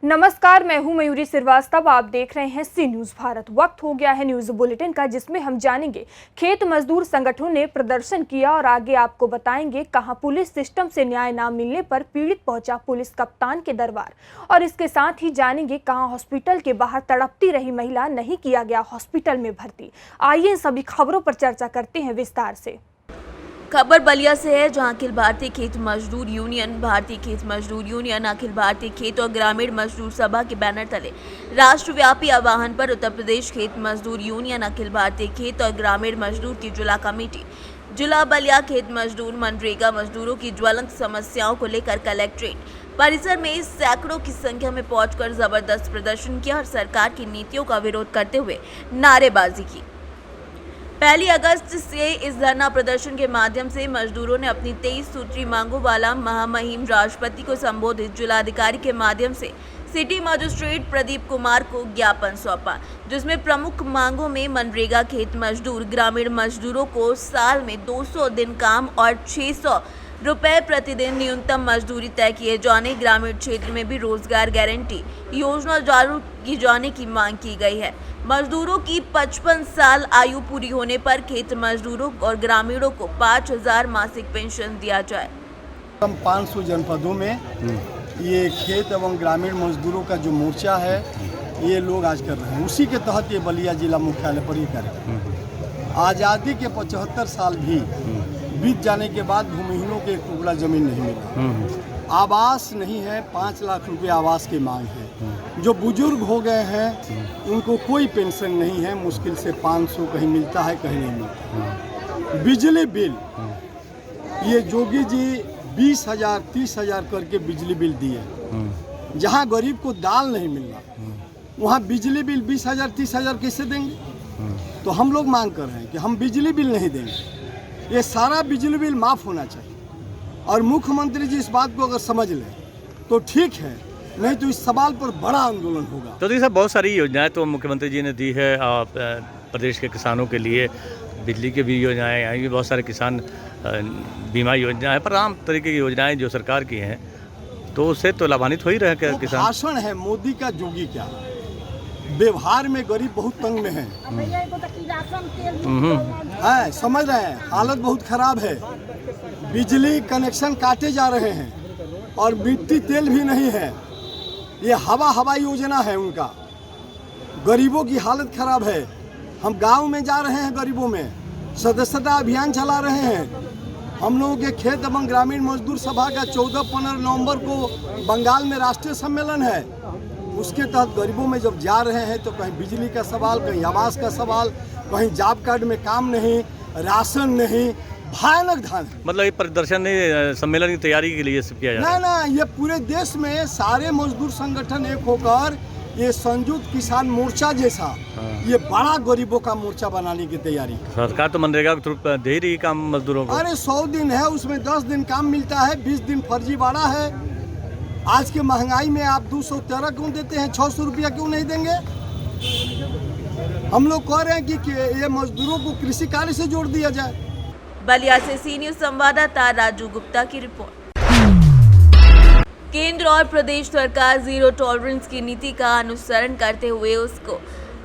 नमस्कार, मैं हूं मयूरी श्रीवास्तव। आप देख रहे हैं सी न्यूज भारत। वक्त हो गया है न्यूज बुलेटिन का, जिसमें हम जानेंगे खेत मजदूर संगठनों ने प्रदर्शन किया और आगे आपको बताएंगे कहां पुलिस सिस्टम से न्याय न मिलने पर पीड़ित पहुंचा पुलिस कप्तान के दरबार। और इसके साथ ही जानेंगे कहां हॉस्पिटल के बाहर तड़पती रही महिला, नहीं किया गया हॉस्पिटल में भर्ती। आइए इन सभी खबरों पर चर्चा करते हैं विस्तार से। खबर बलिया से है, जहां अखिल भारतीय खेत मजदूर यूनियन, भारतीय खेत मजदूर यूनियन, अखिल भारतीय खेत और ग्रामीण मजदूर सभा के बैनर तले राष्ट्रव्यापी आह्वान पर उत्तर प्रदेश खेत मजदूर यूनियन, अखिल भारतीय खेत और ग्रामीण मजदूर की जिला कमेटी जिला बलिया खेत मजदूर मनरेगा मजदूरों की ज्वलंत समस्याओं को लेकर कलेक्ट्रेट परिसर में सैकड़ों की संख्या में पहुंचकर जबरदस्त प्रदर्शन किया और सरकार की नीतियों का विरोध करते हुए नारेबाजी की। 1 अगस्त से इस धरना प्रदर्शन के माध्यम से मजदूरों ने अपनी 23 सूत्री मांगों वाला महामहिम राष्ट्रपति को संबोधित जिलाधिकारी के माध्यम से सिटी मजिस्ट्रेट प्रदीप कुमार को ज्ञापन सौंपा, जिसमें प्रमुख मांगों में मनरेगा खेत मजदूर ग्रामीण मजदूरों को साल में 200 दिन काम और 600 रुपए प्रतिदिन न्यूनतम मजदूरी तय किए जाने, ग्रामीण क्षेत्र में भी रोजगार गारंटी योजना चालू की जाने की मांग की गई है। मजदूरों की 55 साल आयु पूरी होने पर खेत मजदूरों और ग्रामीणों को 5000 मासिक पेंशन दिया जाए। 500 जनपदों में ये खेत एवं ग्रामीण मजदूरों का जो मोर्चा है, ये लोग आज कर रहे हैं। उसी के तहत ये बलिया जिला मुख्यालय पर ये कार्यक्रम। आज़ादी के 75 साल भी बीत जाने के बाद भूमिहीनों के एक टुकड़ा जमीन नहीं मिला, आवास नहीं है, 5 लाख रुपए आवास की मांग है। जो बुजुर्ग हो गए हैं उनको कोई पेंशन नहीं है, मुश्किल से 500 कहीं मिलता है, कहीं नहीं मिलता। बिजली बिल, ये जोगी जी 20,000 30,000 करके बिजली बिल दिए। जहाँ गरीब को दाल नहीं मिलना, वहाँ बिजली बिल 20,000 30,000 कैसे देंगे? तो हम लोग मांग कर रहे हैं कि हम बिजली बिल नहीं देंगे, ये सारा बिजली बिल माफ़ होना चाहिए। और मुख्यमंत्री जी इस बात को अगर समझ लें तो ठीक है, नहीं तो इस सवाल पर बड़ा आंदोलन होगा। तो सर, बहुत सारी योजनाएं तो मुख्यमंत्री जी ने दी है प्रदेश के किसानों के लिए, बिजली की भी योजनाएं आई भी, बहुत सारे किसान बीमा योजना है, पर आम तरीके की योजनाएं जो सरकार की हैं, तो उससे तो लाभान्वित हो ही रहे हैं किसान। भाषण है मोदी का, जोगी क्या, व्यवहार में गरीब बहुत तंग में है, समझ रहे हैं, हालत बहुत खराब है। बिजली कनेक्शन काटे जा रहे हैं और मिट्टी तेल भी नहीं है। ये हवाई योजना है उनका। गरीबों की हालत खराब है। हम गांव में जा रहे हैं, गरीबों में सदस्यता अभियान चला रहे हैं। हम लोगों के खेत एवं ग्रामीण मजदूर सभा का 14-15 नवंबर को बंगाल में राष्ट्रीय सम्मेलन है। उसके तहत गरीबों में जब जा रहे हैं तो कहीं बिजली का सवाल, कहीं आवास का सवाल, कहीं जॉब कार्ड में काम नहीं, राशन नहीं, भयानक धान। मतलब ये प्रदर्शन सम्मेलन की तैयारी के लिए सब किया जा रहा है? ना, ये पूरे देश में सारे मजदूर संगठन एक होकर ये संयुक्त किसान मोर्चा जैसा ये बड़ा गरीबों का मोर्चा बनाने की तैयारी। सरकार तो मनरेगा के थ्रू दे रही काम मजदूरों को। अरे 100 दिन है, उसमें 10 दिन काम मिलता है, 20 दिन फर्जीवाड़ा है। आज के महंगाई में आप 213 क्यों देते हैं, 600 रुपया क्यों नहीं देंगे? हम लोग कह रहे हैं कि ये मजदूरों को कृषि कार्य से जोड़ दिया जाए। बलिया से सी न्यूज संवाददाता राजू गुप्ता की रिपोर्ट। केंद्र और प्रदेश सरकार जीरो टॉलरेंस की नीति का अनुसरण करते हुए उसको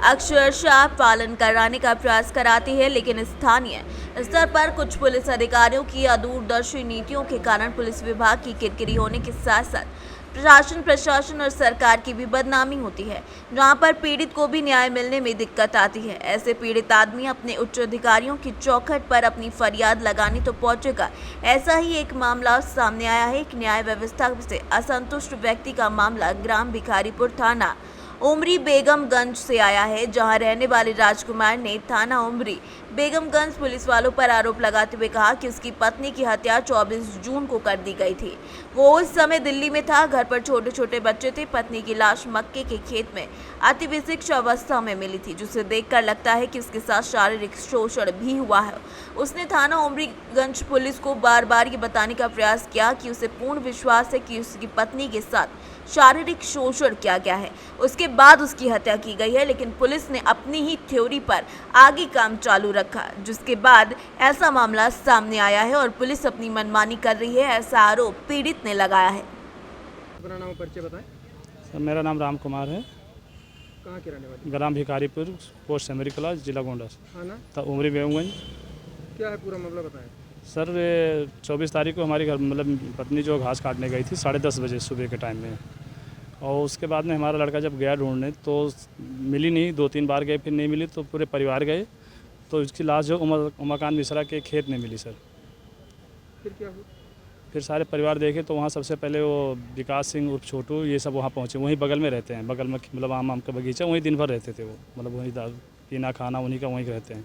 अक्षरशः पालन कराने का प्रयास कराती है, लेकिन स्थानीय स्तर पर कुछ पुलिस अधिकारियों की अदूरदर्शी नीतियों के कारण पुलिस विभाग की किरकिरी होने के साथ साथ प्रशासन और सरकार की भी बदनामी होती है, जहां पर पीड़ित को भी न्याय मिलने में दिक्कत आती है। ऐसे पीड़ित आदमी अपने उच्च अधिकारियों की चौखट पर अपनी फरियाद लगाने तो पहुंचेगा। ऐसा ही एक मामला सामने आया है। एक न्याय व्यवस्था से असंतुष्ट व्यक्ति का मामला ग्राम भिखारीपुर थाना उमरी बेगमगंज से आया है, जहां रहने वाले राजकुमार ने थाना उमरी बेगमगंज पुलिस वालों पर आरोप लगाते हुए कहा कि उसकी पत्नी की हत्या 24 जून को कर दी गई थी। वो उस समय दिल्ली में था, घर पर छोटे छोटे बच्चे थे। पत्नी की लाश मक्के के खेत में अति विशिष्ट अवस्था में मिली थी, जिसे देखकर लगता है कि उसके साथ शारीरिक शोषण भी हुआ है। उसने थाना उमरीगंज पुलिस को बार बार ये बताने का प्रयास किया कि उसे पूर्ण विश्वास है कि उसकी पत्नी के साथ शारीरिक शोषण किया गया है, उसके बाद उसकी हत्या की गई है, लेकिन पुलिस ने अपनी ही थ्योरी पर आगे काम चालू रखा, जिसके बाद ऐसा मामला सामने आया है और पुलिस अपनी मनमानी कर रही है, ऐसा आरोप पीड़ित ने लगाया है। अपना नाम परिचय बताएं। सर मेरा नाम राम कुमार है। कहाँ के रहने वाले? ग्राम भिखारीपुर, पोस्ट सेमरी कला, जिला गोंडा से। थाना उमरी बेगमगंज। क्या है पूरा मामला बताएं। सर 24 तारीख को हमारी घर मतलब पत्नी जो घास काटने गई थी 10:30 बजे सुबह के टाइम में, और उसके बाद में हमारा लड़का जब गया ढूंढने तो मिली नहीं, 2-3 बार गए फिर नहीं मिली, तो पूरे परिवार गए तो उसकी लाश जो उमाकांत मिश्रा के खेत में मिली सर। फिर क्या हुआ? फिर सारे परिवार देखे तो वहाँ सबसे पहले वो विकास सिंह उर्फ छोटू ये सब वहाँ पहुँचे, वहीं बगल में रहते हैं, बगल में मतलब आम का बगीचा, वहीं दिन भर रहते थे वो, मतलब वहीं पीना खाना उन्हीं का वहीं रहते हैं।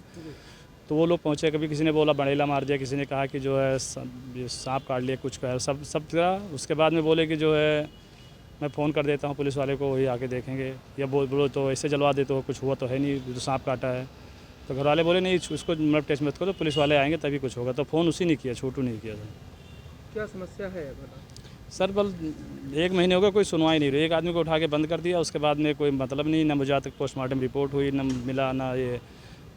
तो वो लोग पहुँचे, कभी किसी ने बोला बड़ेला मार दिया, किसी ने कहा कि जो है सांप काट लिया, कुछ कहा, सब करा। उसके बाद में बोले कि जो है मैं फ़ोन कर देता हूँ पुलिस वाले को, वही आके देखेंगे, या बोलो तो ऐसे जलवा दे तो कुछ हुआ तो है नहीं, जो सांप काटा है। तो घर वाले बोले नहीं उसको मतलब टेस्ट मत करो, पुलिस वाले आएंगे तभी कुछ होगा। तो फ़ोन उसी ने किया, छोटू नहीं किया था। क्या समस्या है भला? सर बल 1 महीने हो गया कोई सुनवाई नहीं रही, एक आदमी को उठा के बंद कर दिया, उसके बाद में कोई मतलब नहीं, ना मुझे आज तक पोस्टमार्टम रिपोर्ट हुई, ना मिला, ना ये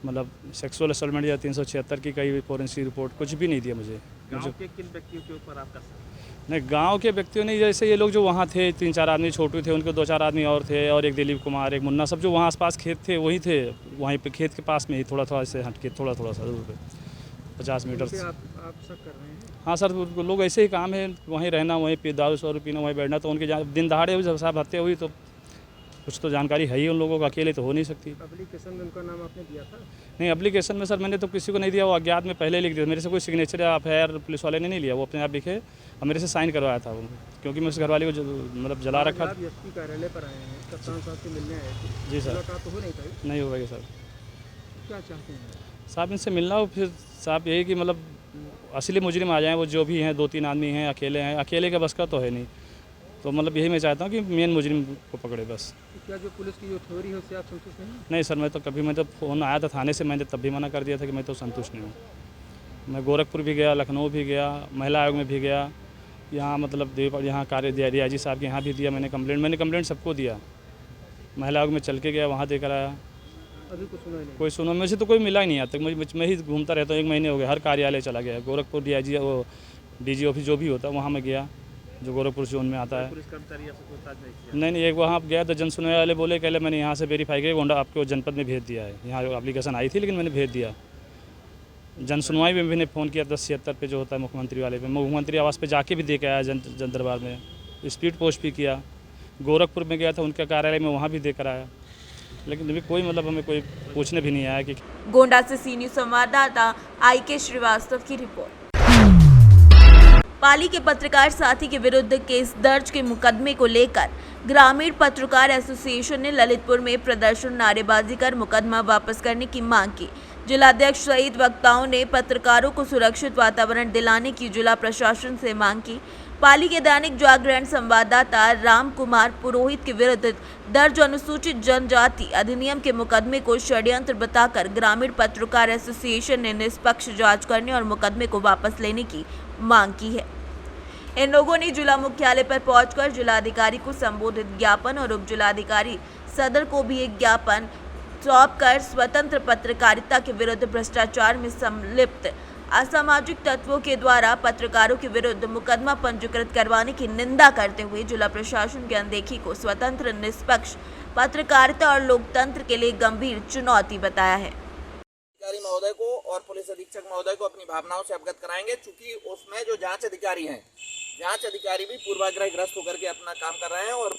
मतलब सेक्सुअल असल्टमेंट या 376 की कई फॉरेंसिक रिपोर्ट कुछ भी नहीं दिया मुझे। गांव के किन व्यक्तियों के ऊपर आपका नहीं, गांव के व्यक्तियों ने, जैसे ये लोग जो वहाँ थे 3-4 आदमी, छोटू थे, उनके 2-4 आदमी और थे, और एक दिलीप कुमार, एक मुन्ना, सब जो वहाँ आसपास खेत थे वहीं थे, वहीं पे खेत के पास में ही थोड़ा से हट के थोड़ा सा दूर पे 50 मीटर से। आप शक कर रहे हैं? हाँ सर, लोग ऐसे ही काम है, वहीं रहना, वहीं दारू शौरू पीना, वहीं बैठना, तो उनके दिन दहाड़े हुई जब साहब हत्या हुई तो कुछ तो जानकारी है ही उन लोगों को, अकेले तो हो नहीं सकती। एप्लीकेशन में उनका नाम आपने दिया था? नहीं, एप्लीकेशन में सर मैंने तो किसी को नहीं दिया, वो अज्ञात में पहले लिख दिया, मेरे से कोई सिग्नेचर या FIR पुलिस वाले ने नहीं लिया, वो अपने आप लिखे और मेरे से साइन करवाया था वो, क्योंकि मैं उस घरवाली को मतलब जला रखा था। एसपी कार्यालय पर आए हैं, कप्तान साहब से मिलने आए थे। जी सर। मुलाकात तो हो नहीं पाई? नहीं होगा सर। क्या चाहते हैं साहब इनसे मिलना हो, फिर साहब यही कि मतलब असली मुजरिम आ जाएँ, वो जो भी हैं 2-3 आदमी हैं, अकेले का बस का तो है नहीं, तो मतलब यही मैं चाहता हूँ कि मेन मुजरिम को पकड़े बस। क्या जो पुलिस की जो थ्योरी है उससे आप संतुष्ट नहीं? नहीं सर, मैं तो फ़ोन आया था थाने से, मैंने तब भी मना कर दिया था कि मैं तो संतुष्ट नहीं हूँ। मैं गोरखपुर भी गया, लखनऊ भी गया, महिला आयोग में भी गया, यहाँ मतलब यहाँ कार्य दिया, DIG साहब के यहाँ भी दिया मैंने कंप्लेंट सबको दिया। महिला आयोग में चल के गया, वहाँ देकर आया, अभी कुछ सुना नहीं? कोई सुनो, मुझे तो कोई मिला ही नहीं आता, मैं ही घूमता रहता हूँ, 1 महीने हो गए, हर कार्यालय चला गया, गोरखपुर DIG वो DG ऑफिस जो भी होता है वहाँ मैं गया, जो गोरखपुर जोन में आता है। पुलिस कर्मचारी आपसे पूछताछ नहीं किया? नहीं, एक वहाँ गया तो जन सुनवाई वाले बोले कहले मैंने यहाँ से वेरीफाई किया, गोंडा आपको जनपद में भेज दिया है, यहाँ एप्लीकेशन आई थी लेकिन मैंने भेज दिया। जन सुनवाई में मैंने फ़ोन किया 1076 पे जो होता है मुख्यमंत्री वाले पे, मुख्यमंत्री आवास पे जाके भी दे के आया, जन दरबार में स्पीड पोस्ट भी किया, गोरखपुर में गया था उनके कार्यालय में, वहाँ भी देकर आया, लेकिन अभी कोई मतलब हमें कोई पूछने भी नहीं आया कि। गोंडा से सी न्यूज़ संवाददाता IK श्रीवास्तव की रिपोर्ट। पाली के पत्रकार साथी के विरुद्ध केस दर्ज के मुकदमे को लेकर ग्रामीण पत्रकार एसोसिएशन ने ललितपुर में प्रदर्शन नारेबाजी कर मुकदमा वापस करने की मांग की। जिलाध्यक्ष सहित वक्ताओं ने पत्रकारों को सुरक्षित वातावरण दिलाने की जिला प्रशासन से मांग की। पाली के दैनिक जागरण संवाददाता राम कुमार पुरोहित के विरुद्ध दर्ज अनुसूचित जनजाति अधिनियम के मुकदमे को षड्यंत्र बताकर ग्रामीण पत्रकार एसोसिएशन ने निष्पक्ष जांच करने और मुकदमे को वापस लेने की मांग की है। इन लोगों ने जिला मुख्यालय पर पहुंचकर जिलाधिकारी को संबोधित ज्ञापन और उप जिलाधिकारी सदर को भी एक ज्ञापन सौंपकर स्वतंत्र पत्रकारिता के विरुद्ध भ्रष्टाचार में संलिप्त असामाजिक तत्वों के द्वारा पत्रकारों के विरुद्ध मुकदमा पंजीकृत करवाने की निंदा करते हुए जिला प्रशासन की अनदेखी को स्वतंत्र निष्पक्ष पत्रकारिता और लोकतंत्र के लिए गंभीर चुनौती बताया है। अधिकारी महोदय को और पुलिस अधीक्षक महोदय को अपनी भावनाओं से अवगत कराएंगे, चूंकि उसमें जो जांच अधिकारी हैं, जांच अधिकारी भी पूर्वाग्रहग्रस्त होकर के अपना काम कर रहे हैं और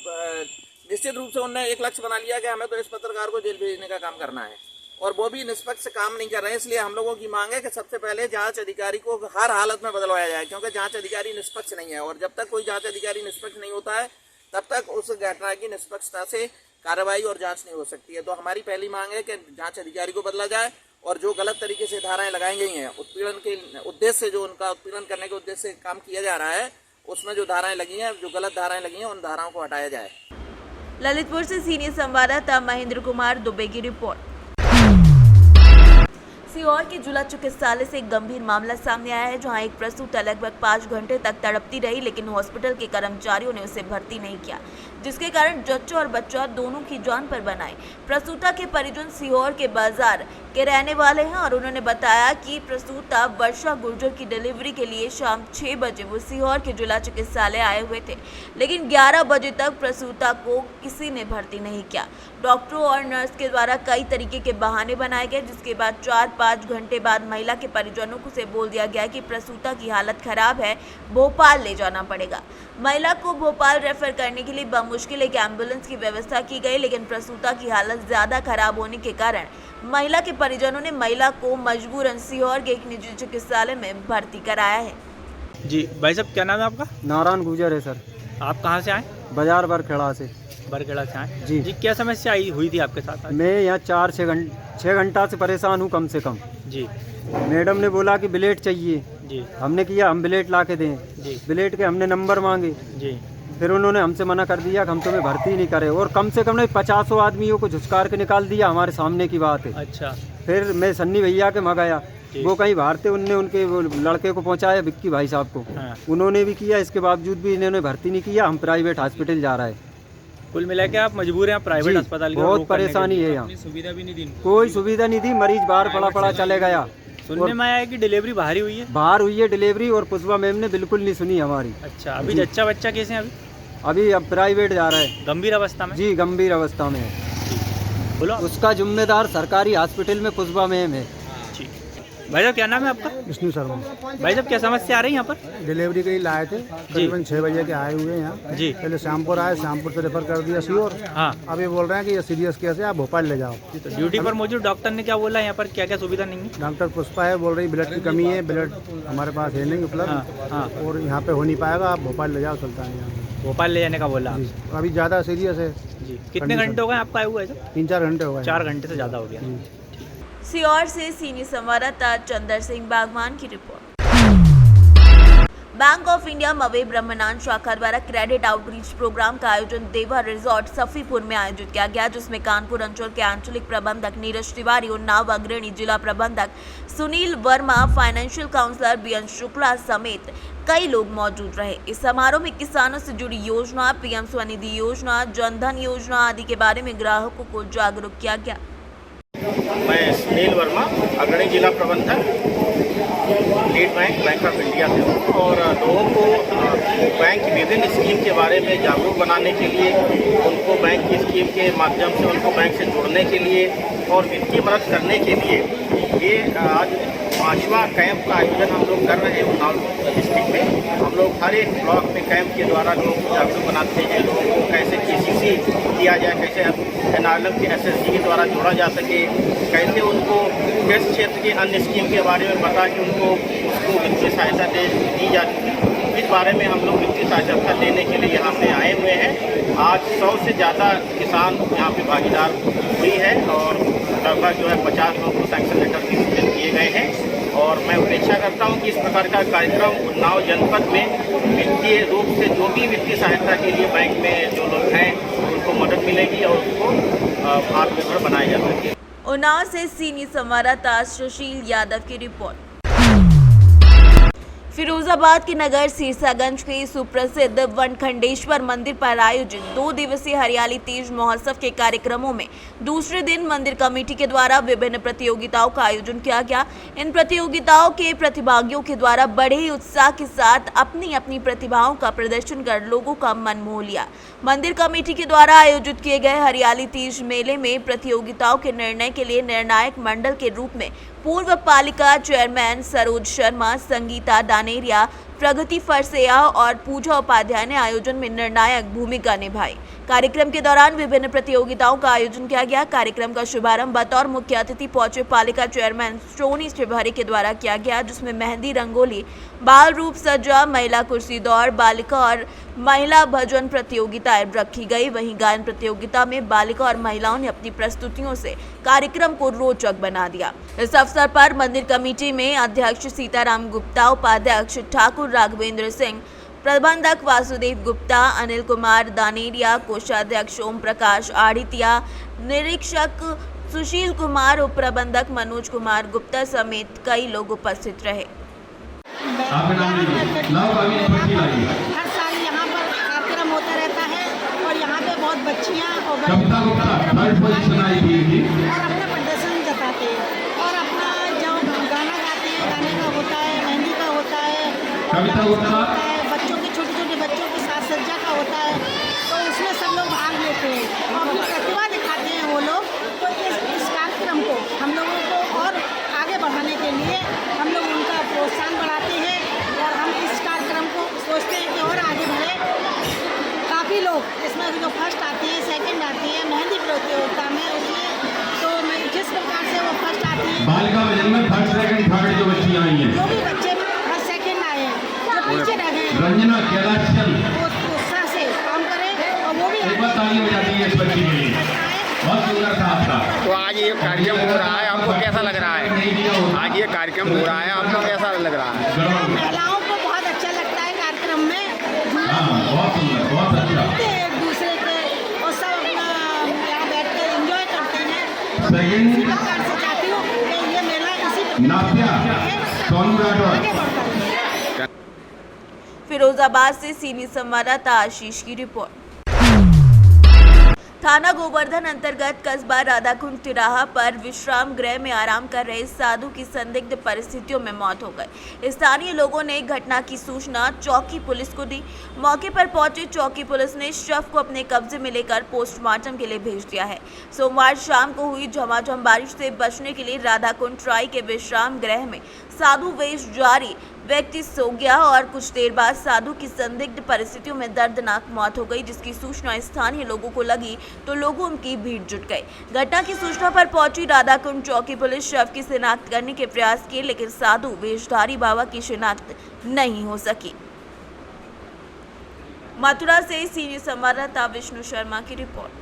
निश्चित रूप से उन्होंने एक लक्ष्य बना लिया कि हमें तो इस पत्रकार को जेल भेजने का काम करना है और वो भी निष्पक्ष काम नहीं कर रहे हैं। इसलिए हम लोगों की मांग है कि सबसे पहले जांच अधिकारी को हर हालत में बदलवाया जाए, क्योंकि जांच अधिकारी निष्पक्ष नहीं है और जब तक कोई जांच अधिकारी निष्पक्ष नहीं होता है तब तक उस घटना की निष्पक्षता से कार्रवाई और जांच नहीं हो सकती है। तो हमारी पहली मांग है कि जांच अधिकारी को बदला जाए और जो गलत तरीके से धाराएं लगाई गई हैं, उत्पीड़न के उद्देश्य से, जो उनका उत्पीड़न करने के उद्देश्य से काम किया जा रहा है, उसमें जो धाराएं लगी हैं, जो गलत धाराएं लगी हैं, उन धाराओं को हटाया जाए। ललितपुर से सीनियर संवाददाता महेंद्र कुमार दुबे की रिपोर्ट। सीहोर के जिला चिकित्सालय से एक गंभीर मामला सामने आया है, जहां एक प्रसूता लगभग 5 घंटे तक तड़पती रही, लेकिन हॉस्पिटल के कर्मचारियों ने उसे भर्ती नहीं किया, जिसके कारण जच्चा और बच्चा दोनों की जान पर बन आई। प्रसूता के परिजन सीहोर के बाजार के रहने वाले हैं और उन्होंने बताया कि प्रसूता वर्षा गुर्जर की डिलीवरी के लिए शाम 6 बजे वो सीहोर के जिला चिकित्सालय आए हुए थे, लेकिन 11 बजे तक प्रसूता को किसी ने भर्ती नहीं किया। डॉक्टरों और नर्स के द्वारा कई तरीके के बहाने बनाए गए, जिसके बाद 4-5 घंटे बाद महिला के परिजनों को से बोल दिया गया कि प्रसूता की हालत खराब है, भोपाल ले जाना पड़ेगा। महिला को भोपाल रेफर करने के लिए बमुश्किल एक एम्बुलेंस की व्यवस्था की गई, लेकिन प्रसूता की हालत ज्यादा खराब होने के कारण महिला के परिजनों ने महिला को मजबूरन सीहोर के एक निजी चिकित्सालय में भर्ती कराया है। जी भाई साहब, क्या नाम है आपका? नारायण गुजर है सर। आप कहाँ से आए? बाजार बरखेड़ा से। बरखेड़ा से आए जी। जी, क्या समस्या आई हुई थी आपके साथ आज? मैं यहाँ 4-6 घंटा से परेशान हूँ कम से कम। जी मैडम ने बोला कि ब्लेड चाहिए, जी हमने किया हम ब्लेड ला के दें। जी ब्लेड के हमने नंबर मांगे, जी फिर उन्होंने हमसे मना कर दिया कि हम तुम्हें भर्ती नहीं करें, और कम से कम नहीं 50 आदमियों को झुझकार के निकाल दिया, हमारे सामने की बात है। अच्छा। फिर मैं सन्नी भैया के मगाया, जी। वो कहीं बाहर थे, उनने उनके वो लड़के को पहुँचाया, विक्की भाई साहब को। हाँ। उन्होंने भी किया, इसके बावजूद भी इन्होंने भर्ती नहीं किया। हम प्राइवेट हॉस्पिटल जा रहा है। कुल मिला के आप मजबूर हैं प्राइवेट जी, अस्पताल की बहुत परेशानी है यहाँ। सुविधा भी नहीं दी, कोई सुविधा नहीं दी, मरीज बाहर पड़ा चले गया। सुनने में आया है कि डिलीवरी बाहर ही हुई है। बाहर हुई है डिलीवरी, और पुष्पा मैम ने बिल्कुल नहीं सुनी हमारी। अच्छा, अभी जच्चा बच्चा कैसे हैं? अभी अब प्राइवेट जा रहा है। गंभीर अवस्था में? जी, गंभीर अवस्था में है। बोलो। उसका जिम्मेदार सरकारी हॉस्पिटल में पुष्पा मैम है। ठीक। भाई साहब, क्या नाम है आपका? विष्णु शर्मा। भाई साहब, क्या समस्या आ रही है यहाँ पर? डिलीवरी के लिए लाए थे, करीबन 6 बजे के आए हुए हैं यहाँ। जी। पहले श्यामपुर आए, श्यामपुर से रेफर कर दिया सीहोर। हाँ। अब ये बोल रहे हैं कि ये सीरियस केस है, आप भोपाल ले जाओ। तो ड्यूटी पर मौजूद डॉक्टर ने क्या बोला यहाँ पर, क्या क्या सुविधा नहीं है? डॉक्टर पुष्पा है, बोल रही ब्लड की कमी है, ब्लड हमारे पास है नहीं उपलब्ध। हाँ, हाँ। और यहाँ पे हो नहीं पाएगा, आप भोपाल ले जाओ, चलता है यहाँ। भोपाल ले जाने का बोला? जी। अभी ज़्यादा सीरियस है। जी। कितने घंटे हो गए आपका आए हुए? 3-4 घंटे हो गए। 4 घंटे से ज़्यादा हो गया। सीहोर से सीनियर संवाददाता चंदर सिंह बागवान की रिपोर्ट। बैंक ऑफ इंडिया मवे ब्रह्मनान शाखा द्वारा क्रेडिट आउटरीच प्रोग्राम का आयोजन देवा रिजॉर्ट सफीपुर में आयोजित किया गया, जिसमें कानपुर अंचल के आंचलिक प्रबंधक नीरज तिवारी, उन्नाव अग्रणी जिला प्रबंधक Sunil Verma, financial counsellor B N Shukla समेत कई लोग मौजूद रहे। इस समारोह में किसानों से जुड़ी योजना, पीएम स्वनिधि योजना, जनधन योजना आदि के बारे में ग्राहकों को जागरूक किया गया। मैं सुनील वर्मा, अग्रणी जिला प्रबंधक, लीड बैंक ऑफ इंडिया से हूँ, और लोगों को बैंक की विभिन्न स्कीम के बारे में जागरूक बनाने के लिए, उनको बैंक की स्कीम के माध्यम से उनको बैंक से जोड़ने के लिए और वित्तीय मदद करने के लिए ये आज 5वां कैंप का आयोजन हम लोग कर रहे हैं उन्नाव डिस्ट्रिक्ट में। हम लोग हर एक ब्लॉक में कैंप के द्वारा लोगों को जागरूक बनाते हैं, लोगों को कैसे केसीसी किया जाए, कैसे एनआरएलएम के एसएसजी के द्वारा जोड़ा जा सके, कैसे उनको कृषि क्षेत्र के अन्य स्कीम के बारे में बता के उसको वित्तीय सहायता दी जाती। इस बारे में हम लोग वित्तीय सहायता देने के लिए यहाँ पे आए हुए हैं। आज 100 से ज़्यादा किसान यहाँ पे भागीदार हुई है, और लगभग जो है 50 लोगों को सैंक्शन लेटर किए गए हैं। और मैं अपेक्षा करता हूँ कि इस प्रकार का कार्यक्रम उन्नाव जनपद में वित्तीय रूप से जो भी वित्तीय सहायता के लिए बैंक में जो लोग हैं उनको मदद मिलेगी और उनको आत्मनिर्भर बनाया जा सके। उन्नाव से सीनियर संवाददाता सुशील यादव की रिपोर्ट। फिरोजाबाद के नगर सीरसागंज के सुप्रसिद्ध वनखंडेश्वर मंदिर पर आयोजित 2 दिवसीय हरियाली तीज महोत्सव के कार्यक्रमों में दूसरे दिन मंदिर कमेटी के द्वारा विभिन्न प्रतियोगिताओं का आयोजन किया गया। इन प्रतियोगिताओं के प्रतिभागियों के द्वारा बड़े ही उत्साह के साथ अपनी अपनी प्रतिभाओं का प्रदर्शन कर लोगों का मन मोह लिया। मंदिर कमेटी के द्वारा आयोजित किए गए हरियाली तीज मेले में प्रतियोगिताओं के निर्णय के लिए निर्णायक मंडल के रूप में पूर्व पालिका चेयरमैन सरोज शर्मा, संगीता दानेरिया, प्रगति फरसेया और पूजा उपाध्याय ने आयोजन में निर्णायक भूमिका निभाई। कार्यक्रम के दौरान विभिन्न प्रतियोगिताओं का आयोजन किया गया। कार्यक्रम का शुभारंभ बतौर मुख्य अतिथि पहुंचे पालिका चेयरमैन सोनी शिवहरी के द्वारा किया गया, जिसमें मेहंदी रंगोली, बाल रूप सज्जा, महिला कुर्सी दौड़, बालिका और महिला भजन प्रतियोगिताएं रखी गई। वहीं गायन प्रतियोगिता में बालिका और महिलाओं ने अपनी प्रस्तुतियों से कार्यक्रम को रोचक बना दिया। इस अवसर पर मंदिर कमेटी में अध्यक्ष सीताराम गुप्ता, उपाध्यक्ष ठाकुर राघवेंद्र सिंह, प्रबंधक वासुदेव गुप्ता, अनिल कुमार दानेरिया, कोषाध्यक्ष ओम प्रकाश आड़ितिया, निरीक्षक सुशील कुमार, उप प्रबंधक मनोज कुमार गुप्ता समेत कई लोग उपस्थित रहे। हर साल यहाँ पर कार्यक्रम होता रहता है और यहाँ पे बहुत बच्चियाँ और अपना प्रदर्शन जताते हैं और अपना जो गाना गाते हैं, गाने का होता है, मेहंदी का होता है, बच्चों के छोटे बच्चों के साथ सज्जा का होता है, तो उसमें सब लोग भाग लेते हैं और अपनी प्रतिभा दिखाते हैं वो लोग। तो इस कार्यक्रम को हम लोगों को और आगे बढ़ाने के लिए हम लोग उनका प्रोत्साहन बढ़ाते हैं और हम इस कार्यक्रम को सोचते हैं कि और आगे बढ़े। काफ़ी लोग इसमें जो फर्स्ट आते हैं, सेकंड आती है मेहंदी प्रतियोगिता में, उसमें तो जिस प्रकार से वो फर्स्ट आती है, बालिका विजन में फर्स्ट सेकंड थर्ड जो बच्चियां आई हैं, जो भी बच्चे फर्स्ट सेकंड आए हैं, जो पीछे रह गए हैं, रंजना कैलाशचल वो उत्साह से काम करें और वो भी एक बार तालियां बजाती है इस बच्ची के लिए। बहुत सुंदर था आपका। तो आज ये कार्यक्रम हो रहा है, आपको कैसा लग रहा है? आज ये कार्यक्रम हो रहा है, आपको कैसा लग रहा है? महिलाओं को बहुत अच्छा लगता है कार्यक्रम में, बहुत सुंदर, बहुत अच्छा। एक दूसरे के और सब अपना यहाँ बैठ कर एंजॉय करते हैं। तो मैं इसी प्रकार से चाहती हूँ कि ये मेला इसी नात्या सोनू राठौर। आगे बढ़ता है। फिरोजाबाद से सीनियर संवाददाता आशीष की रिपोर्ट। थाना गोवर्धन अंतर्गत कस्बा राधाकुंड तिराहा पर विश्राम गृह में आराम कर रहे साधु की संदिग्ध परिस्थितियों में मौत हो गई। स्थानीय लोगों ने घटना की सूचना चौकी पुलिस को दी। मौके पर पहुंची चौकी पुलिस ने शव को अपने कब्जे में लेकर पोस्टमार्टम के लिए भेज दिया है। सोमवार शाम को हुई झमाझम बारिश से बचने के लिए राधाकुंड ट्राई के विश्राम गृह में साधु वेशधारी व्यक्ति सो गया और कुछ देर बाद साधु की संदिग्ध परिस्थितियों में दर्दनाक मौत हो गई, जिसकी सूचना स्थानीय लोगों को लगी तो लोगों की भीड़ जुट गई। घटना की सूचना पर पहुंची राधाकुंड चौकी पुलिस शव की शिनाख्त करने के प्रयास किए, लेकिन साधु वेशधारी बाबा की शिनाख्त नहीं हो सकी। मथुरा से सीनियर संवाददाता विष्णु शर्मा की रिपोर्ट।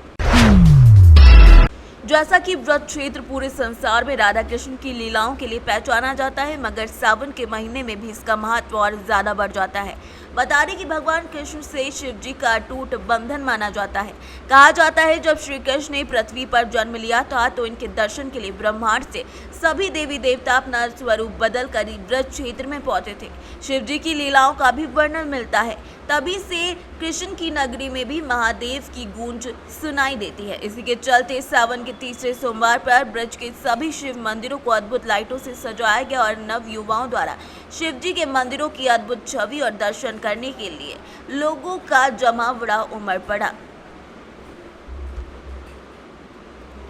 जैसा कि व्रत क्षेत्र पूरे संसार में राधा कृष्ण की लीलाओं के लिए पहचाना जाता है, मगर सावन के महीने में भी इसका महत्व और ज्यादा बढ़ जाता है। बता दें कि भगवान कृष्ण से शिव जी का अटूट बंधन माना जाता है। कहा जाता है जब श्री कृष्ण ने पृथ्वी पर जन्म लिया था तो इनके दर्शन के लिए ब्रह्मांड से सभी देवी देवता अपना स्वरूप बदल कर व्रत क्षेत्र में पहुंचे थे। शिव जी की लीलाओं का भी वर्णन मिलता है। तभी से कृष्ण की नगरी में भी महादेव की गूंज सुनाई देती है। इसी के चलते सावन के तीसरे सोमवार पर ब्रज के सभी शिव मंदिरों को अद्भुत लाइटों से सजाया गया और नव युवाओं द्वारा शिव जी के मंदिरों की अद्भुत छवि और दर्शन करने के लिए लोगों का जमावड़ा उमड़ पड़ा।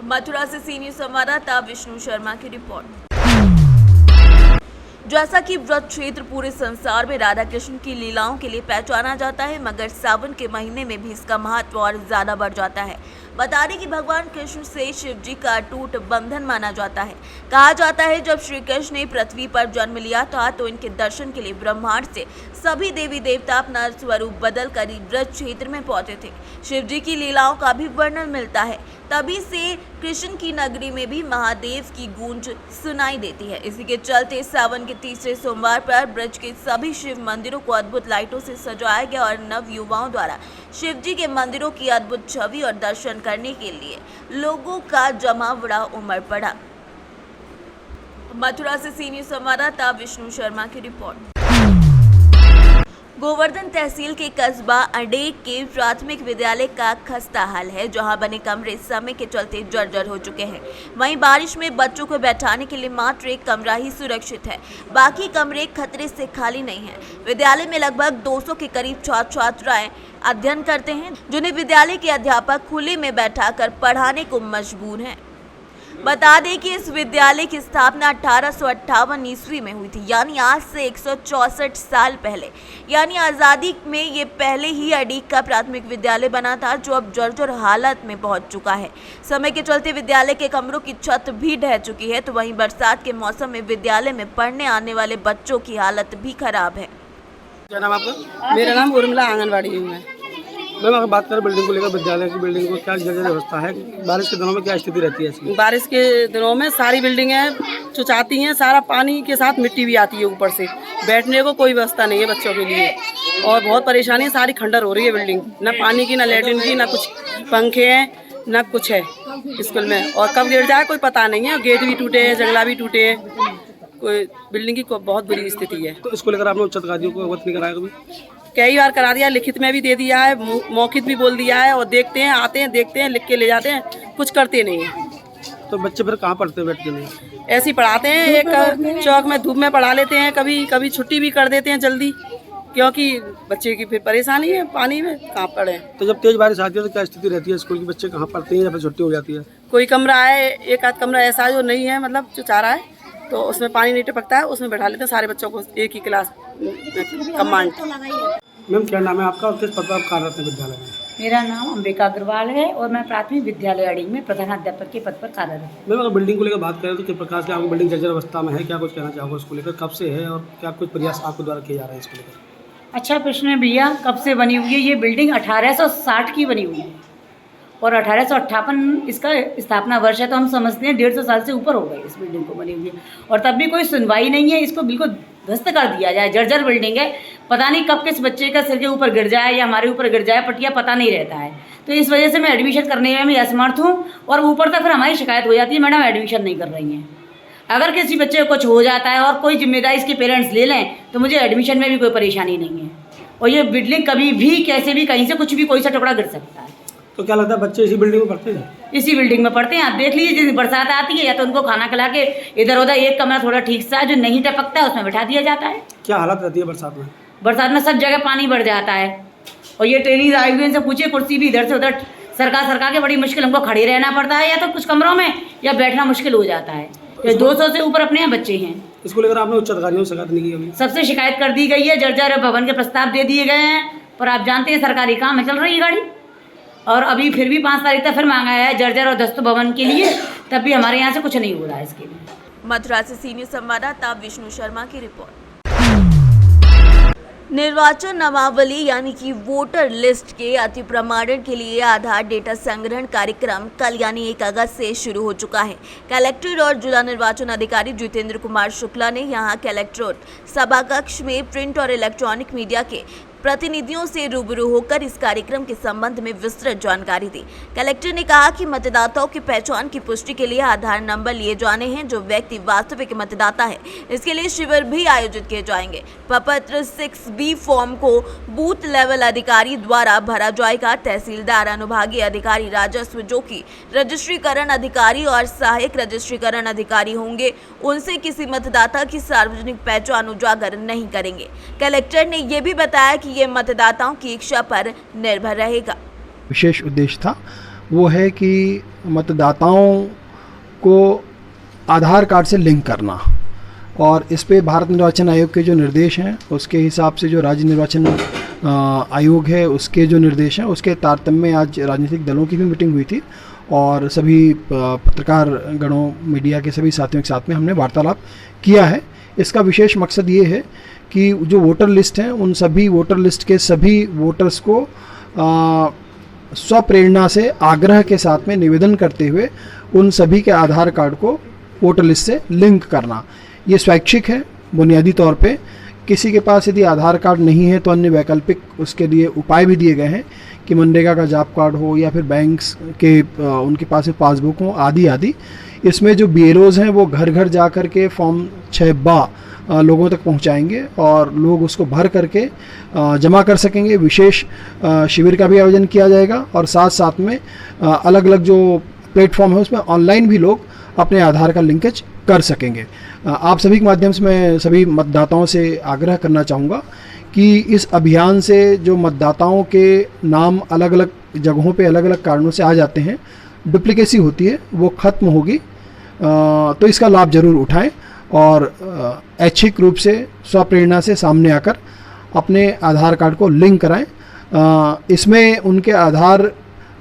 मथुरा से सीनियर संवाददाता विष्णु शर्मा की रिपोर्ट। जैसा कि व्रत क्षेत्र पूरे संसार में राधा कृष्ण की लीलाओं के लिए पहचाना जाता है, मगर सावन के महीने में भी इसका महत्व और ज्यादा बढ़ जाता है। बता दें कि भगवान कृष्ण से शिव जी का अटूट बंधन माना जाता है। कहा जाता है जब श्री कृष्ण ने पृथ्वी पर जन्म लिया था तो इनके दर्शन के लिए ब्रह्मांड से सभी देवी देवता अपना स्वरूप बदल कर व्रत क्षेत्र में पहुंचे थे। शिव जी की लीलाओं का भी वर्णन मिलता है। तभी से कृष्ण की नगरी में भी महादेव की गूंज सुनाई देती है। इसी के चलते सावन के तीसरे सोमवार पर ब्रज के सभी शिव मंदिरों को अद्भुत लाइटों से सजाया गया और नव युवाओं द्वारा शिव जी के मंदिरों की अद्भुत छवि और दर्शन करने के लिए लोगों का जमावड़ा उमड़ पड़ा। मथुरा से सीनियर संवाददाता विष्णु शर्मा की रिपोर्ट। गोवर्धन तहसील के कस्बा अडेक के प्राथमिक विद्यालय का खस्ता हाल है, जहां बने कमरे समय के चलते जर्जर हो चुके हैं। वहीं बारिश में बच्चों को बैठाने के लिए मात्र एक कमरा ही सुरक्षित है, बाकी कमरे खतरे से खाली नहीं हैं। विद्यालय में लगभग 200 के करीब छात्र छात्राएं अध्ययन करते हैं, जिन्हें विद्यालय के अध्यापक खुले में बैठाकर पढ़ाने को मजबूर हैं। बता दें कि इस विद्यालय की स्थापना 1858 ईस्वी में हुई थी, यानी आज से 164 साल पहले। यानी आज़ादी में ये पहले ही अडीक का प्राथमिक विद्यालय बना था, जो अब जर्जर हालत में पहुंच चुका है। समय के चलते विद्यालय के कमरों की छत भी ढह चुकी है, तो वहीं बरसात के मौसम में विद्यालय में पढ़ने आने वाले बच्चों की हालत भी खराब है। क्या नाम आपका? मेरा नाम उर्मिला आंगनबाड़ी है। मैम अगर बात करें बिल्डिंग को लेकर, विद्यालय की बिल्डिंग को क्या जगह व्यवस्था है? बारिश के दिनों में क्या स्थिति रहती है इसकी? बारिश के दिनों में सारी बिल्डिंगें चुचाती हैं, सारा पानी के साथ मिट्टी भी आती है ऊपर से। बैठने को कोई व्यवस्था नहीं है बच्चों के लिए और बहुत परेशानी है। सारी खंडर हो रही है बिल्डिंग, ना पानी की, ना लैट्रिन की, ना कुछ पंखे हैं, ना कुछ है। स्कूल में, और कब गिर जाए कोई पता नहीं है। गेट भी टूटे हैं, जंगला भी टूटे हैं, कोई बिल्डिंग की बहुत बुरी स्थिति है। तो इसको लेकर आपने उच्च अधिकारियों को अवगत नहीं कराया कभी? कई बार करा दिया, लिखित में भी दे दिया है, मौखिक भी बोल दिया है, और देखते हैं, आते हैं, देखते हैं, लिख के ले जाते हैं, कुछ करते नहीं है। तो बच्चे फिर कहाँ पढ़ते हैं बैठ के? नहीं ऐसे ही पढ़ाते हैं, एक चौक में धूप में पढ़ा लेते हैं, कभी कभी छुट्टी भी कर देते हैं जल्दी, क्योंकि बच्चे की फिर परेशानी है, पानी में कहाँ पढ़े। तो जब तेज बारिश आती है तो क्या स्थिति रहती है स्कूल की? बच्चे कहाँ पढ़ते हैं या फिर छुट्टी हो जाती है? कोई कमरा है, एक आध कमरा ऐसा है जो नहीं है, मतलब जो चाह रहा है, तो उसमें पानी नहीं टपकता है, उसमें बैठा लेते हैं सारे बच्चों को एक ही क्लास कमांड। मैम क्या नाम है आपका और किस पद पर आप कार्यरत हैं विद्यालय में? मेरा नाम अंबिका अग्रवाल है और मैं प्राथमिक विद्यालय अड़िंग में प्रधानाध्यापक के पद पर कार्यरत हूँ। मैम अगर बिल्डिंग को लेकर बात करें तो किस प्रकार से आपकी बिल्डिंग जर्जर अवस्था में है, क्या कुछ कहना चाहोगे उसको लेकर? कब से है और क्या कुछ प्रयास आपके द्वारा किए जा रहे हैं इसको लेकर? अच्छा प्रश्न है भैया, कब से बनी हुई है? ये बिल्डिंग 1860 की बनी हुई है और 1858 इसका स्थापना वर्ष है, तो हम समझते हैं 150 साल से ऊपर हो गए इस बिल्डिंग को बनी हुई है, और तब भी कोई सुनवाई नहीं है। इसको बिल्कुल ध्वस्त कर दिया जाए, जर्जर बिल्डिंग है, पता नहीं कब किस बच्चे का सिर के ऊपर गिर जाए या हमारे ऊपर गिर जाए, पटिया पता नहीं रहता है। तो इस वजह से मैं एडमिशन करने में असमर्थ हूँ, और ऊपर तक फिर हमारी शिकायत हो जाती है, मैडम एडमिशन नहीं कर रही हैं। अगर किसी बच्चे को कुछ हो जाता है और कोई जिम्मेदारी इसके पेरेंट्स ले लें तो मुझे एडमिशन में भी कोई परेशानी नहीं है, और ये बिल्डिंग कभी भी कैसे भी कहीं से कुछ भी कोई सा टुकड़ा गिर सकता है। तो क्या लगता है बच्चे इसी बिल्डिंग में पढ़ते हैं? इसी बिल्डिंग में पढ़ते हैं। आप देख लीजिए, जिस बरसात आती है या तो उनको खाना खिला के इधर उधर, एक कमरा थोड़ा ठीक सा जो नहीं टपकता है उसमें बैठा दिया जाता है। क्या हालत रहती है बरसात में? बरसात में सब जगह पानी बढ़ जाता है, और ये ट्रेनिंग आई हुई इनसे पूछिए, कुर्सी भी इधर से उधर सरका के बड़ी मुश्किल, हमको खड़े रहना पड़ता है या तो कुछ कमरों में, या बैठना मुश्किल हो जाता है। ये 200 से ऊपर अपने यहाँ बच्चे हैं। इसको लेकर आपने उच्च अधिकारियों से शिकायत नहीं की अभी? सबसे शिकायत कर दी गई है, जर्जर भवन के प्रस्ताव दे दिए गए हैं, पर आप जानते हैं सरकारी काम में चल रही है गाड़ी, और अभी फिर भी 5 तारीख तक फिर मांगा है जर्जर और दस्तु भवन के लिए, तब भी हमारे यहाँ से कुछ नहीं हो रहा है इसके लिए। मथुरा से सीनियर संवाददाता विष्णु शर्मा की रिपोर्ट। निर्वाचन नामावली यानी कि वोटर लिस्ट के अतिप्रमाणन के लिए आधार डेटा संग्रहण कार्यक्रम कल यानी 1 अगस्त से शुरू हो चुका है। कलेक्टर और जिला निर्वाचन अधिकारी जितेंद्र कुमार शुक्ला ने यहां कलेक्ट्रेट सभाकक्ष में प्रिंट और इलेक्ट्रॉनिक मीडिया के प्रतिनिधियों से रूबरू होकर इस कार्यक्रम के संबंध में विस्तृत जानकारी दी। कलेक्टर ने कहा कि मतदाताओं की पहचान की पुष्टि के लिए आधार नंबर लिए जाने हैं जो व्यक्ति वास्तविक मतदाता है। इसके लिए शिविर भी आयोजित किए जाएंगे। प्रपत्र 6B फॉर्म को बूथ लेवल अधिकारी द्वारा भरा जाएगा। तहसीलदार, अनुभागीय अधिकारी राजस्व जो कि रजिस्ट्रीकरण अधिकारी और सहायक रजिस्ट्रीकरण अधिकारी होंगे, उनसे किसी मतदाता की सार्वजनिक पहचान उजागर नहीं करेंगे। कलेक्टर ने यह भी बताया कि ये मतदाताओं की इच्छा पर निर्भर रहेगा। विशेष उद्देश्य था वो है कि मतदाताओं को आधार कार्ड से लिंक करना, और इस पे भारत निर्वाचन आयोग के जो निर्देश हैं उसके हिसाब से जो राज्य निर्वाचन आयोग है उसके जो निर्देश हैं उसके तारतम्य में आज राजनीतिक दलों की भी मीटिंग हुई थी, और सभी पत्रकार गणों, मीडिया के सभी साथियों के साथ में हमने वार्तालाप किया है। इसका विशेष मकसद ये है कि जो वोटर लिस्ट हैं उन सभी वोटर लिस्ट के सभी वोटर्स को स्वप्रेरणा से आग्रह के साथ में निवेदन करते हुए उन सभी के आधार कार्ड को वोटर लिस्ट से लिंक करना। ये स्वैच्छिक है बुनियादी तौर पे। किसी के पास यदि आधार कार्ड नहीं है तो अन्य वैकल्पिक उसके लिए उपाय भी दिए गए हैं कि मनरेगा का जॉब कार्ड हो या फिर बैंक्स के उनके पास पासबुक हो आदि आदि। इसमें जो BLOs हैं वो घर घर जा कर के फॉर्म 6 लोगों तक पहुंचाएंगे और लोग उसको भर करके जमा कर सकेंगे। विशेष शिविर का भी आयोजन किया जाएगा और साथ साथ में अलग अलग जो प्लेटफॉर्म है उसमें ऑनलाइन भी लोग अपने आधार का लिंकेज कर सकेंगे। आप सभी के माध्यम से मैं सभी मतदाताओं से आग्रह करना चाहूँगा कि इस अभियान से जो मतदाताओं के नाम अलग अलग जगहों पे अलग अलग कारणों से आ जाते हैं, डुप्लीकेसी होती है, वो ख़त्म होगी। तो इसका लाभ ज़रूर उठाएं और ऐच्छिक रूप से स्वप्रेरणा से सामने आकर अपने आधार कार्ड को लिंक कराएं। इसमें उनके आधार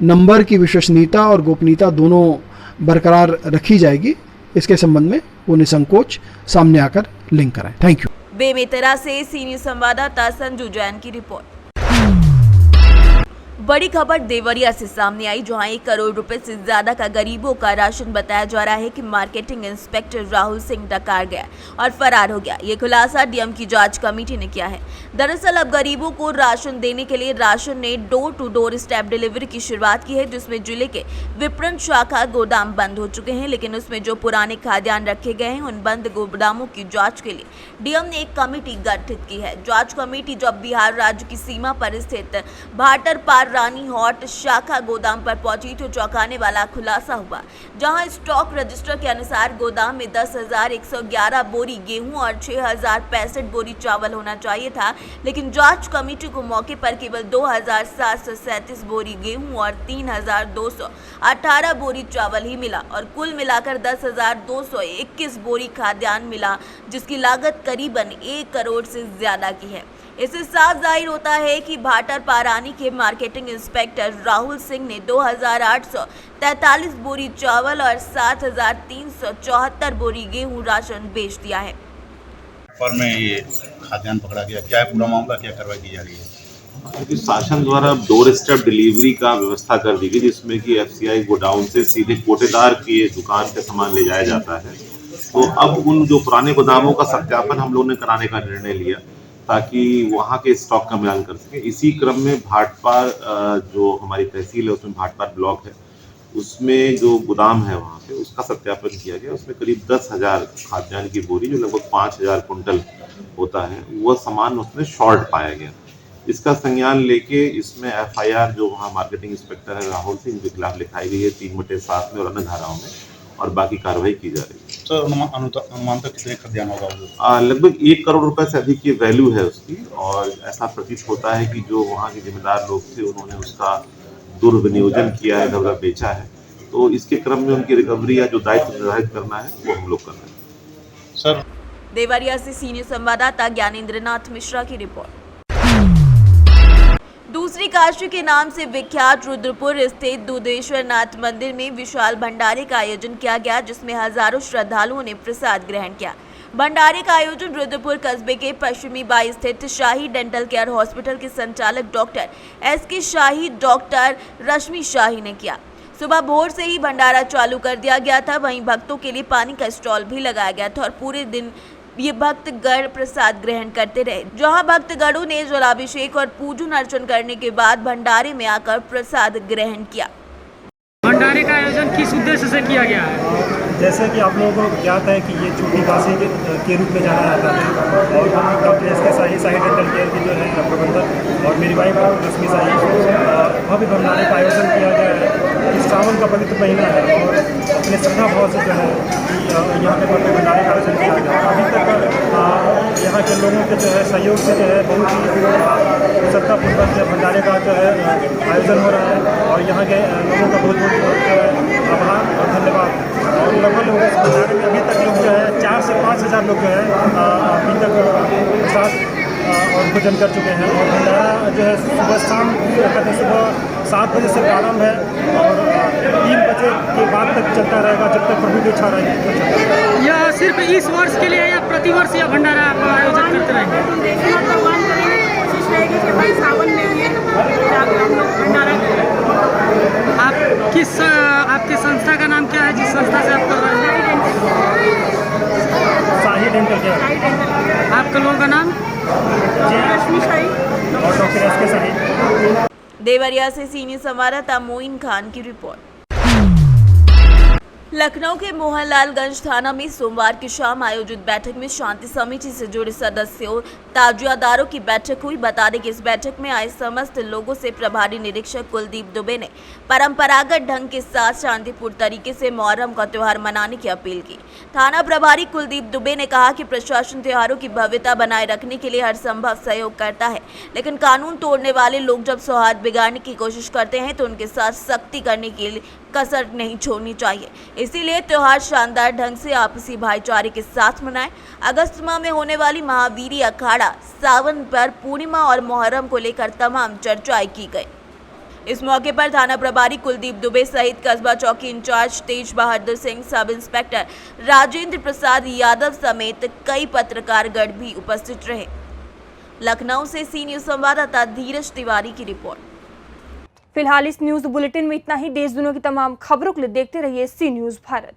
नंबर की विश्वसनीयता और गोपनीयता दोनों बरकरार रखी जाएगी। इसके संबंध में वो निसंकोच सामने आकर लिंक कराएं। Thank you. बेमेतरा से सीनियर संवाददाता संजू जैन की रिपोर्ट। बड़ी खबर देवरिया से सामने आई, जहां 1 करोड़ रुपए से ज्यादा का गरीबों का राशन बताया जा रहा है कि मार्केटिंग इंस्पेक्टर राहुल सिंह डकार गया और फरार हो गया। ये खुलासा डीएम की जांच कमेटी ने किया है। दरअसल अब गरीबों को राशन देने के लिए राशन ने door to door step delivery की शुरुआत की है, जिसमें जिले के विपणन शाखा गोदाम बंद हो चुके हैं, लेकिन उसमें जो पुराने खाद्यान्न रखे गए हैं उन बंद गोदामों की जाँच के लिए डीएम ने एक कमेटी गठित की है। जाँच कमेटी जब बिहार राज्य की सीमा पर स्थित भाटर रानी हॉट शाखा गोदाम पर पहुंची तो चौंकाने वाला खुलासा हुआ, जहां स्टॉक रजिस्टर के अनुसार गोदाम में 10,111 बोरी गेहूं और 6,065 बोरी चावल होना चाहिए था, लेकिन जांच कमेटी को मौके पर केवल 2,737 बोरी गेहूं और 3,218 बोरी चावल ही मिला और कुल मिलाकर 10,221 बोरी खाद्यान्न मिला, जिसकी लागत करीबन 1 करोड़ से ज्यादा की है। इससे साफ जाहिर होता है कि भाटर पारानी के मार्केटिंग इंस्पेक्टर राहुल सिंह ने 2,843 बोरी चावल और 7,374 बोरी गेहूं राशन बेच दिया है। पर में ये खाद्यान्न पकड़ा गया, क्या है पूरा मामला, क्या कार्रवाई की जा रही है? क्योंकि शासन द्वारा डोर स्टेप डिलीवरी का व्यवस्था कर दी गई, जिसमें कि एफसीआई गोडाउन से सीधे कोटेदार की दुकान पे सामान ले जाया जाता है। तो अब उन जो पुराने गोदामों का सत्यापन हम लोगों ने कराने का निर्णय लिया ताकि वहाँ के स्टॉक का मिलान कर सकें। इसी क्रम में भाटपार जो हमारी तहसील है उसमें भाटपार ब्लॉक है, उसमें जो गोदाम है वहाँ पे उसका सत्यापन किया गया। उसमें करीब 10,000 खाद्यान्न की बोरी, जो लगभग 5,000 कुंटल होता है, वह सामान उसमें शॉर्ट पाया गया। इसका संज्ञान लेके इसमें एफआईआर जो वहाँ मार्केटिंग इंस्पेक्टर है राहुल सिंह के खिलाफ लिखाई गई है 3/7 में और अन्य धाराओं में, और बाकी कार्रवाई की जा रही है। सर अनुमान तक कितने खाद्यान्न होगा? लगभग 1 करोड़ रुपए से अधिक की वैल्यू है उसकी, और ऐसा प्रतीत होता है कि जो वहाँ के जिम्मेदार लोग थे उन्होंने उसका दुर्विनियोजन किया है, इधर बेचा है। तो इसके क्रम में उनकी रिकवरी या जो दायित्व निर्धारित करना है वो हम लोग कर रहे हैं। सर देवरिया से सीनियर संवाददाता ज्ञानेंद्र नाथ मिश्रा की रिपोर्ट। दूसरी काशी के नाम से विख्यात रुद्रपुर स्थित दुधेश्वर नाथ मंदिर में विशाल भंडारे का आयोजन किया गया, जिसमें हजारों श्रद्धालुओं ने प्रसाद ग्रहण किया। भंडारे का आयोजन रुद्रपुर कस्बे के पश्चिमी बाई स्थित शाही डेंटल केयर हॉस्पिटल के संचालक डॉक्टर एसके शाही, डॉक्टर रश्मि शाही ने किया। सुबह भोर से ही भंडारा चालू कर दिया गया था। वहीं भक्तों के लिए पानी का स्टॉल भी लगाया गया था और पूरे दिन ये भक्तगण प्रसाद ग्रहण करते रहे, जहां भक्तगणों ने जलाभिषेक और पूजन अर्चन करने के बाद भंडारे में आकर प्रसाद ग्रहण किया। भंडारे का आयोजन किस उद्देश्य से किया गया है? जैसे कि आप लोगों को ज्ञात है कि ये छोटी काशी के रूप में जाना जाता है, और डॉक्टर एसके शाही, शाही डेंटल केयर की जो है प्रबंधक, और मेरी वाइफ रश्मि शाही, भव्य भंडारे का आयोजन किया गया है। इस सावन का पवित्र महीना है और अपने श्रद्धा भाव से जो है यहाँ पे भव्य भंडारे का आयोजन किया गया। अभी तक यहाँ के लोगों के जो है सहयोग से जो है बहुत ही श्रद्धापूर्वक भंडारे का जो है आयोजन हो रहा है, और यहाँ के लोगों का बहुत आभार और धन्यवाद। और लगभग लोग इस भंडारे में अभी तक लोग जो है 4 से 5 हज़ार लोग जो है अभी तक प्रसाद और भोजन कर चुके हैं। और भंडारा जो है सुबह शाम कहते हैं सुबह 7 बजे से प्रारंभ है और 3 बजे के बाद तक चलता रहेगा, जब तक प्रभु की इच्छा रहेगी। यह सिर्फ इस वर्ष के लिए या प्रतिवर्ष यह भंडारा आप आयोजन करते रहेंगे? भगवान करेंगे, कोशिश रहेगी कि भाई सावन में भी हम लोग भंडारा करें। आप किस आपके संस्था का नाम क्या है जिस संस्था से आप कर रहे हैं? शाही डेंटल केयर। आपका लोगों का नाम? रश्मि शाही और डॉक्टर एसके शाही। देवरिया से सीनियर संवाददाता मोइन खान की रिपोर्ट। लखनऊ के मोहनलालगंज थाना में सोमवार की शाम आयोजित बैठक में शांति समिति से जुड़े सदस्यों ताजियादारों की बैठक हुई। बता दें कि इस बैठक में आए समस्त लोगों से प्रभारी निरीक्षक कुलदीप दुबे ने परंपरागत ढंग के साथ शांतिपूर्ण तरीके से मुहर्रम का त्योहार मनाने की अपील की। थाना प्रभारी कुलदीप दुबे ने कहा कि प्रशासन त्योहारों की भव्यता बनाए रखने के लिए हर संभव सहयोग करता है, लेकिन कानून तोड़ने वाले लोग जब सौहार्द बिगाड़ने की कोशिश करते हैं तो उनके साथ सख्ती करने के लिए कसर नहीं छोड़नी चाहिए। इसीलिए त्योहार शानदार ढंग से आपसी भाईचारे के साथ मनाएं। अगस्त माह में होने वाली महावीरी अखाड़ा सावन पर पूर्णिमा और मुहर्रम को लेकर तमाम चर्चाएं की गई। इस मौके पर थाना प्रभारी कुलदीप दुबे सहित कस्बा चौकी इंचार्ज तेज बहादुर सिंह, सब इंस्पेक्टर राजेंद्र प्रसाद यादव समेत कई पत्रकारगण भी उपस्थित रहे। लखनऊ से सीनियर संवाददाता धीरज तिवारी की रिपोर्ट। फिलहाल इस न्यूज बुलेटिन में इतना ही। देश दुनिया की तमाम खबरों के लिए देखते रहिए सी न्यूज भारत।